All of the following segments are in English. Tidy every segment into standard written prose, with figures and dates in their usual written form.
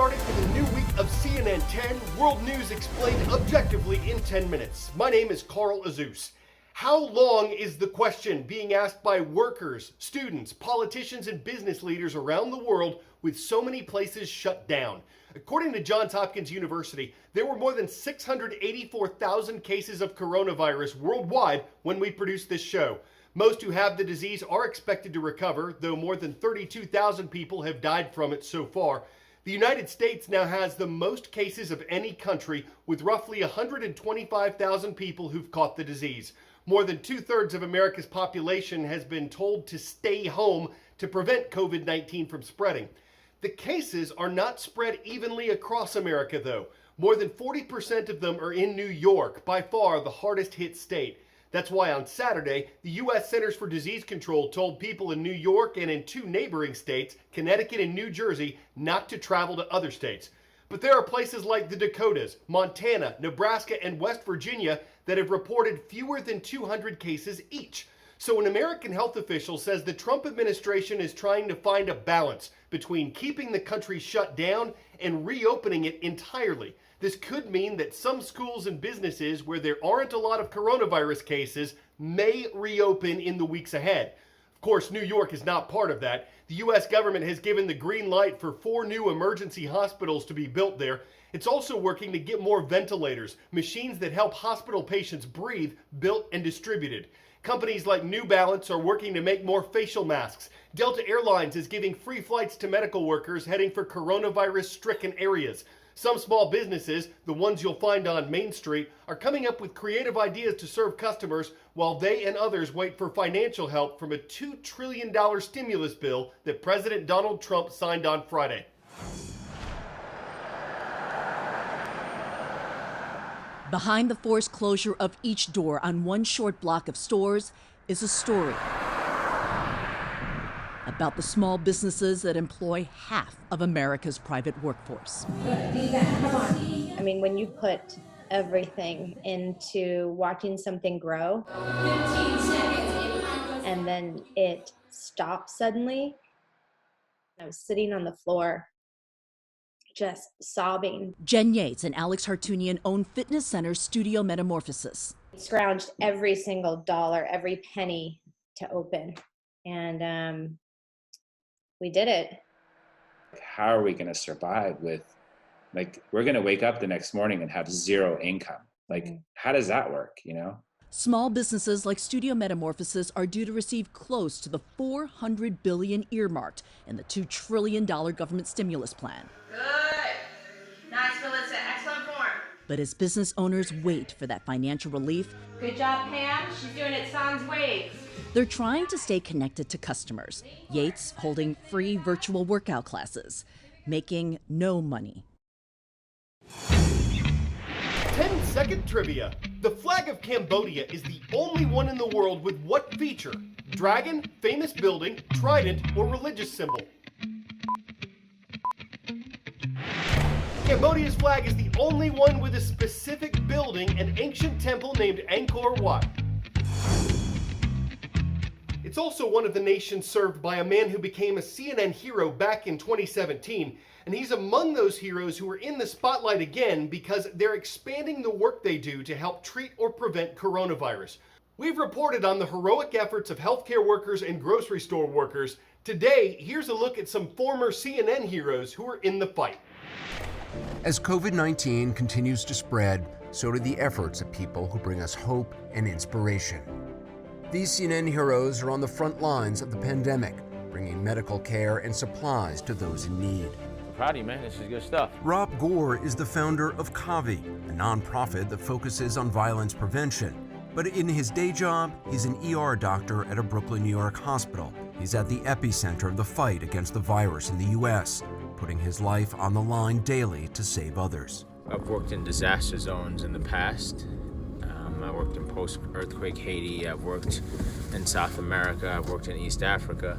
started with a new week of CNN 10, world news explained objectively in 10 minutes. My name is Carl Azuz. How long is the question being asked by workers, students, politicians, and business leaders around the world with so many places shut down? According to Johns Hopkins University, there were more than 684,000 cases of coronavirus worldwide when we produced this show. Most who have the disease are expected to recover, though more than 32,000 people have died from it so far. The United States now has the most cases of any country, with roughly 125,000 people who've caught the disease. More than two-thirds of America's population has been told to stay home to prevent COVID-19 from spreading. The cases are not spread evenly across America, though. More than 40% of them are in New York, by far the hardest hit state. That's why on Saturday, the U.S. Centers for Disease Control told people in New York and in two neighboring states, Connecticut and New Jersey, not to travel to other states. But there are places like the Dakotas, Montana, Nebraska, and West Virginia that have reported fewer than 200 cases each. So an American health official says the Trump administration is trying to find a balance between keeping the country shut down and reopening it entirely. This could mean that some schools and businesses where there aren't a lot of coronavirus cases may reopen in the weeks ahead. Of course, New York is not part of that. The U.S. government has given the green light for 4 new emergency hospitals to be built there. It's also working to get more ventilators, machines that help hospital patients breathe, built and distributed. Companies like New Balance are working to make more facial masks. Delta Airlines is giving free flights to medical workers heading for coronavirus-stricken areas. Some small businesses, the ones you'll find on Main Street, are coming up with creative ideas to serve customers while they and others wait for financial help from a $2 trillion stimulus bill that President Donald Trump signed on Friday. Behind the forced closure of each door on one short block of stores is a story about the small businesses that employ half of America's private workforce. I mean, when you put everything into watching something grow and then it stops suddenly, I was sitting on the floor just sobbing. Jen Yates and Alex Hartunian own fitness center Studio Metamorphosis. Scrounged every single dollar, every penny to open. And we did it. How are we going to survive with, like, we're going to wake up the next morning and have zero income? Like, how does that work, you know? Small businesses like Studio Metamorphosis are due to receive close to the $400 billion earmarked in the $2 trillion government stimulus plan. Good. Nice, Melissa. Excellent form. But as business owners wait for that financial relief, Good job, Pam. She's doing it sans waves. they're trying to stay connected to customers. Yates holding free virtual workout classes, making no money. 10-second trivia. The flag of Cambodia is the only one in the world with what feature? Dragon, famous building, trident, or religious symbol? Cambodia's flag is the only one with a specific building, an ancient temple named Angkor Wat. It's also one of the nations served by a man who became a CNN hero back in 2017, and he's among those heroes who are in the spotlight again because they're expanding the work they do to help treat or prevent coronavirus. We've reported on the heroic efforts of healthcare workers and grocery store workers. Today, here's a look at some former CNN heroes who are in the fight. As COVID-19 continues to spread, so do the efforts of people who bring us hope and inspiration. These CNN heroes are on the front lines of the pandemic, bringing medical care and supplies to those in need. I'm proud of you, man. This is good stuff. Rob Gore is the founder of CAVI, a nonprofit that focuses on violence prevention. But in his day job, he's an ER doctor at a Brooklyn, New York hospital. He's at the epicenter of the fight against the virus in the U.S., putting his life on the line daily to save others. I've worked in disaster zones in the past. I worked in post-earthquake Haiti. I've worked in South America. I've worked in East Africa.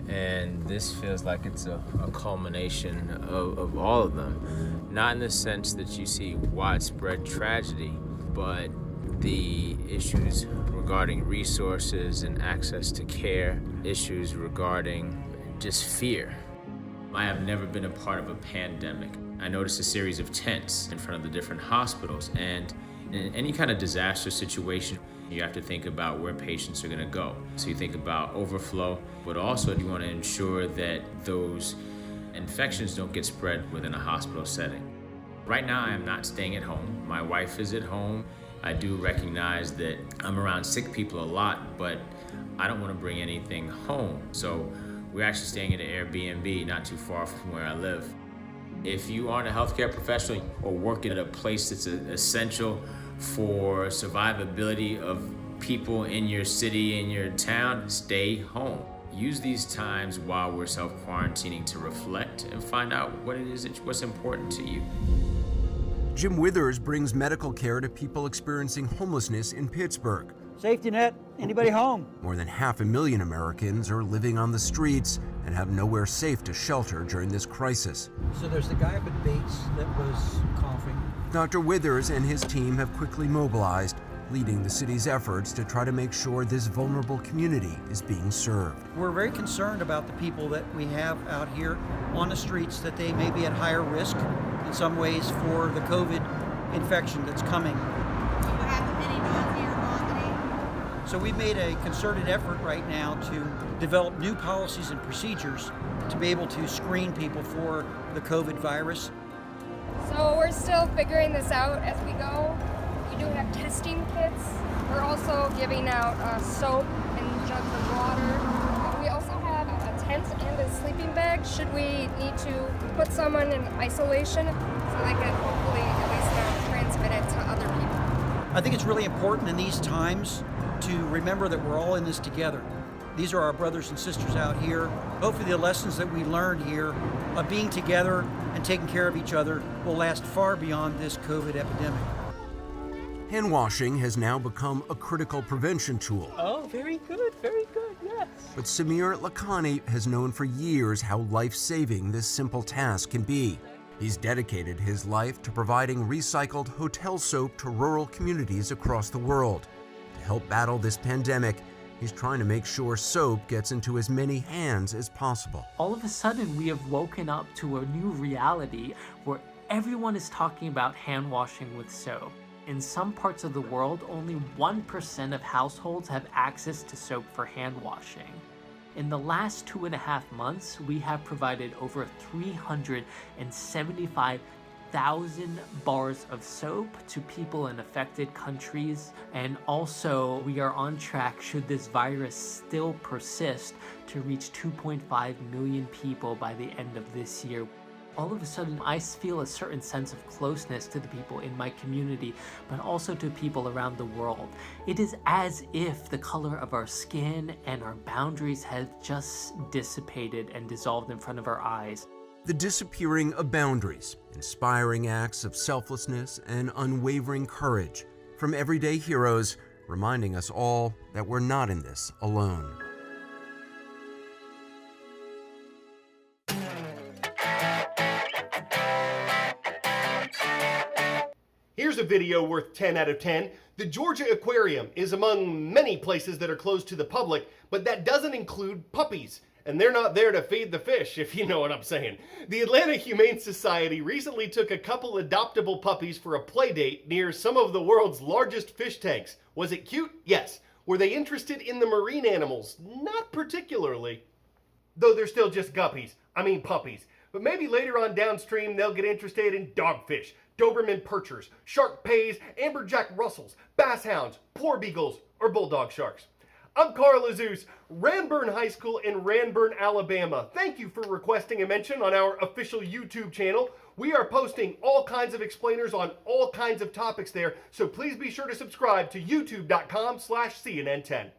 And this feels like it's a culmination of all of them. Not in the sense that you see widespread tragedy, but the issues regarding resources and access to care, issues regarding just fear. I have never been a part of a pandemic. I noticed a series of tents in front of the different hospitals. And in any kind of disaster situation, you have to think about where patients are going to go. So you think about overflow, but also you want to ensure that those infections don't get spread within a hospital setting. Right now, I am not staying at home. My wife is at home. I do recognize that I'm around sick people a lot, but I don't want to bring anything home. So we're actually staying at an Airbnb not too far from where I live. If you aren't a healthcare professional or work at a place that's essential for survivability of people in your city, in your town, stay home. Use these times while we're self-quarantining to reflect and find out what it is what's important to you. Jim Withers brings medical care to people experiencing homelessness in Pittsburgh. Safety net, anybody home? More than 500,000 Americans are living on the streets and have nowhere safe to shelter during this crisis. So there's the guy up at Bates that was coughing. Dr. Withers and his team have quickly mobilized, leading the city's efforts to try to make sure this vulnerable community is being served. We're very concerned about the people that we have out here on the streets, that they may be at higher risk in some ways for the COVID infection that's coming. Do you have any nausea or vomiting? So we've made a concerted effort right now to develop new policies and procedures to be able to screen people for the COVID virus. So we're still figuring this out as we go. We do have testing kits. We're also giving out soap and jugs of water. We also have a tent and a sleeping bag should we need to put someone in isolation so they can hopefully at least not transmit it to other people. I think it's really important in these times to remember that we're all in this together. These are our brothers and sisters out here. Hopefully the lessons that we learned here of being together and taking care of each other will last far beyond this COVID epidemic. Hand washing has now become a critical prevention tool. Oh, very good, yes. But Samir Lakhani has known for years how life-saving this simple task can be. He's dedicated his life to providing recycled hotel soap to rural communities across the world. To help battle this pandemic, he's trying to make sure soap gets into as many hands as possible. All of a sudden, we have woken up to a new reality where everyone is talking about hand washing with soap. In some parts of the world, only 1% of households have access to soap for hand washing. In the last 2.5 months, we have provided over 375,000 bars of soap to people in affected countries. And also, we are on track, should this virus still persist, to reach 2.5 million people by the end of this year. All of a sudden, I feel a certain sense of closeness to the people in my community, but also to people around the world. It is as if the color of our skin and our boundaries have just dissipated and dissolved in front of our eyes. The disappearing of boundaries, inspiring acts of selflessness and unwavering courage from everyday heroes, reminding us all that we're not in this alone. Here's a video worth 10 out of 10. The Georgia Aquarium is among many places that are closed to the public, but that doesn't include puppies. And they're not there to feed the fish, if you know what I'm saying. The Atlanta Humane Society recently took a couple adoptable puppies for a play date near some of the world's largest fish tanks. Was it cute? Yes. Were they interested in the marine animals? Not particularly. Though they're still just puppies. But maybe later on downstream they'll get interested in dogfish, Doberman Perchers, Shark Pays, Amberjack Russells, Bass Hounds, Poor Beagles, or Bulldog Sharks. I'm Carl Azus, Ranburne High School in Ranburne, Alabama. Thank you for requesting a mention on our official YouTube channel. We are posting all kinds of explainers on all kinds of topics there, so please be sure to subscribe to youtube.com/CNN10.